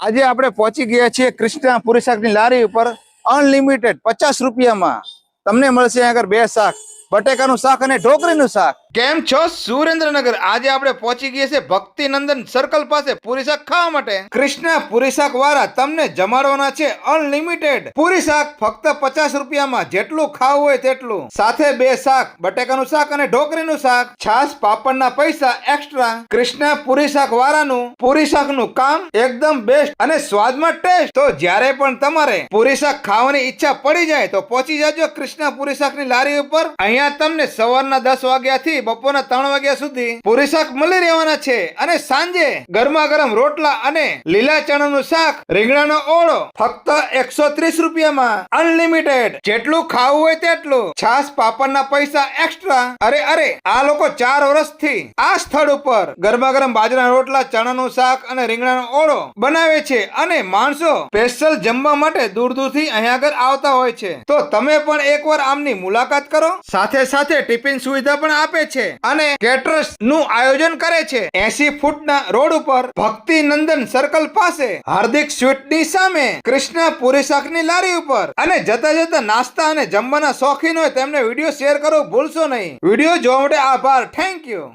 આજે આપણે પહોંચી ગયા છીએ કૃષ્ણા પૂરી શાકની લારી ઉપર અનલિમિટેડ 50 રૂપિયામાં તમને મળશે અહીં આગળ બે શાક, બટેકાનું શાક અને ઢોકળીનું શાક. કેમ છો સુરેન્દ્રનગર? આજે આપણે પહોંચી ગયા છે ભક્તિનંદન સર્કલ પાસે પૂરી શાક ખાવા માટે. કૃષ્ણા પૂરી શાક વાળા તમને જમાડવાના છે અનલિમિટેડ પૂરી શાક ફક્ત 50 રૂપિયામાં. જેટલું ખાવું હોય તેટલું. સાથે બે શાક, બટેકાનું શાક અને ઢોકળીનું શાક. છાશ પાપડના પૈસા એક્સ્ટ્રા. કૃષ્ણા પૂરી શાક વાળાનું પૂરી શાકનું કામ એકદમ બેસ્ટ અને સ્વાદમાં ટેસ્ટ. તો જ્યારે પણ તમારે પૂરી શાક ખાવાની ઈચ્છા પડી જાય તો પહોંચી જાજો કૃષ્ણા પૂરી શાકની લારી ઉપર. અહીંયા તમને સવારના 10 વાગ્યાથી બપોરના 3 વાગ્યા સુધી પૂરી શાક મળી રહેવાના છે. અને સાંજે ગરમા ગરમ રોટલા અને લીલા ચણાનું શાક, રીંગણાનો ઓળો ફક્ત 130 રૂપિયામાં અનલિમિટેડ. જેટલું ખાવું હોય તેટલું. છાશ પાપડના પૈસા એક્સ્ટ્રા. અરે આ લોકો 4 વર્ષથી આ સ્થળ ઉપર ગરમા ગરમ બાજરાના રોટલા, ચણાનું શાક અને રીંગણાનો ઓળો બનાવે છે અને માણસો સ્પેશિયલ જમવા માટે દૂર દૂરથી અહીંયા આગળ આવતા હોય છે. તો તમે પણ એકવાર આમની મુલાકાત કરો. સાથે સાથે ટિફિન સુવિધા પણ આપે છે અને કેટરર્સ નું આયોજન કરે છે. 80 ફૂટના રોડ ઉપર ભક્તિનંદન સર્કલ પાસે હાર્દિક સ્વીટ ની સામે કૃષ્ણા પૂરી શાકની લારી ઉપર. અને જતા જતા નાસ્તા અને જમવાના શોખીન હોય તેમને વિડીયો શેર કરો ભૂલશો નહીં. વિડીયો જોવા માટે આભાર. Thank you.